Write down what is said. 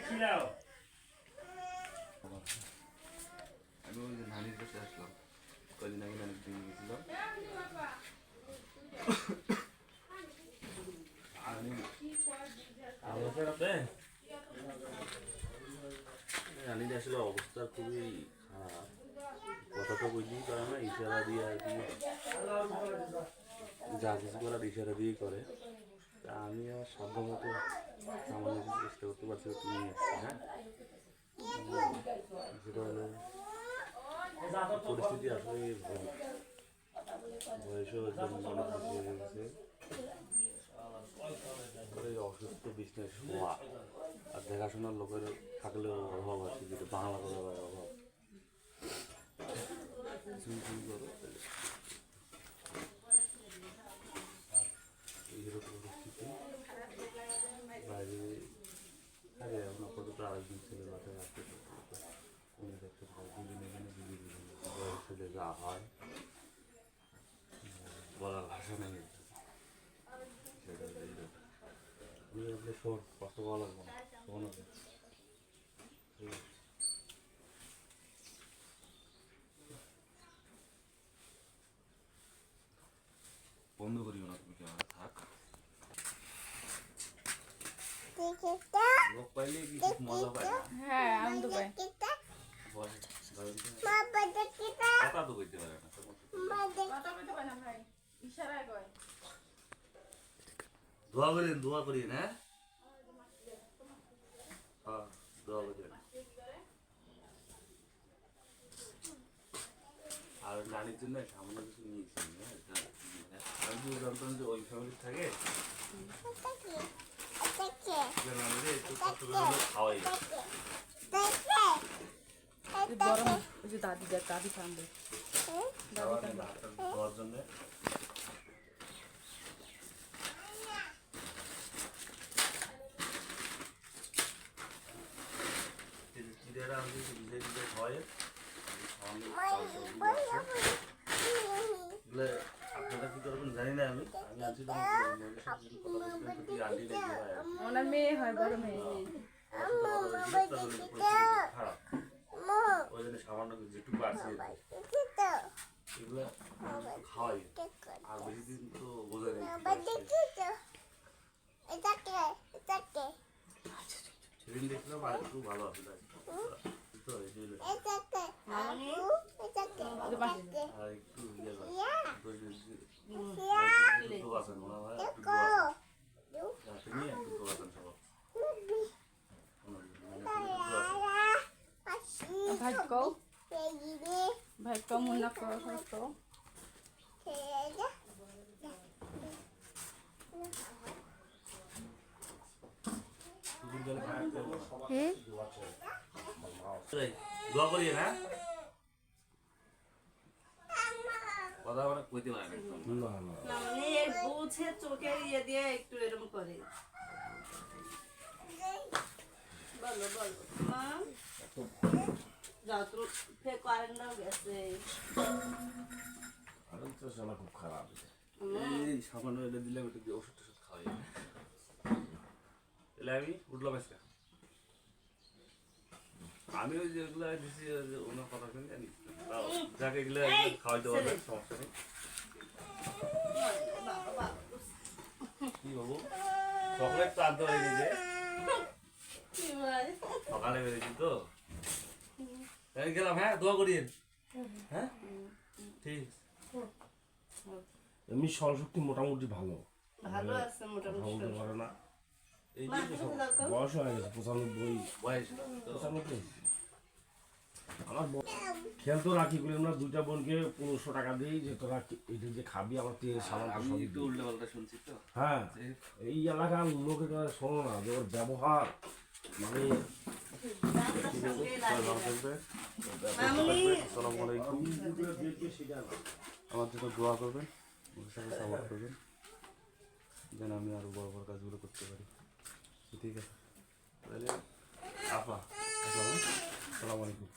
আমি ওই নানির কাছে আসলাম, কদিন আগে নানির দিন গেছিলাম। রানীর আসলে অবস্থা খুবই খারাপ, কথা তো বুঝতেই পারে না, ইশারা দিয়ে আর কি যা কিছু করার ইশারা দিয়েই করে। তা আমি আমার সাধ্য মতো সামান্য কিছু চেষ্টা করতে পারছি, একটু নিয়ে আসছি। হ্যাঁ, সেটা হলো পরিস্থিতি আসলে বয়সও একদম অনেক বেশি হয়ে গেছে, অসুস্থ বিছনায় শোয়া আর দেখাশোনার লোকের থাকলেও অভাব আছে, যেটা বাংলা কথা অভাব। এইরকম পরিস্থিতি বাইরে থাকে। এখন আপাতত আরেকজন ছেলে বাসায় আসতে উনি দেখতে পাই দুদিন এখানে দুদিন বয়স হলে যা হয় বলার ভাষা নেই। সেটা আপনি শোন, কষ্ট করা লাগবে না, শোন আপনি। বন্ধ করিও না তুমি, ক্যামেরা থাক। লোক পাইলে কি খুব মজা পায় না? হ্যাঁ, আনন্দ পাই। কথা তো কইতে পারে না, কথা বলতে পারে না ভাই, ইশারায় কয়। দোয়া করেন, দোয়া করিন। হ্যাঁ, হ্যাঁ, দোয়া করেন। আর নানির জন্য সামান্য কিছু নিয়েছি। আমি যদি জানতাম যে ওই ফ্যামিলি থাকে নানিরে একটু কষ্ট করে খাওয়াই গরম, ওই যে দাদি দেখ, দাদি কান্দে। দেওয়ার জন্য। চিড়েরা আমি ভিজে ভিজে হয় আপনারা কি করবেন জানি না। আমি আনছি ওনার মেয়ে হয়, বড় মেয়ে। খারাপ, ওই জন্য সামান্য যেটুকু আছে এগুলো খাওয়াই। আর বেশি দিন তো বোঝা নেই, সেদিন দেখলাম আর একটু ভালো আছে। আর একটু আছেন মনে হয়, তুমি একটু আছেন সবাই। ভাগ্য ভাগ্য মুন্না কর ভাগ্য। দোয়া করিয়ে না, কথা মানে কইতে পারে না। মানে বুঝে চোখে ইয়ে দিয়ে একটু এরকম করে বলো বলো মা যাও তুমি কারেন্টও গেছে। খুব খারাপ, এই সামান্য এটা দিলাম, এটা দিয়ে ওষুধ টষুধ খাওয়াই। তাহলে আমি উঠলাম আজকে। আমি ওই যেগুলো দিচ্ছি ওনার কথা শুনে জানি, যাকে এগুলো খাওয়াইতে পারবে সমস্যা নেই। কি বাবু, চকলেট তো আনতে পারিনি যে, সকালে বেরিয়েছি তো গেলাম। হ্যাঁ, দোয়া করিয়েন। হ্যাঁ, ঠিক। এমনি স্মরণশক্তি মোটামুটি ভালো, ভালো আছে মোটামুটি পারে না। এই বয়স হয়ে গেছে 95 বয়স 95। আমার খেয়াল তো রাখি বলে আমরা দুইটা বোনকে 1500 টাকা দিই যে তোরা এটা যে খাবি আমার তেল সাবান আমি একটু উল্টো পাল্টা শুনছি তো। হ্যাঁ, এই এলাকার লোকের কাছে শোনো না যে ওর ব্যবহার মানে আমার জন্য দোয়া করবেন, ওর সাথে সাপোর্ট করবেন যেন আমি আরো বড় বড় কাজগুলো করতে পারি। ঠিক আছে, তাহলে আপা আসসালামু আলাইকুম।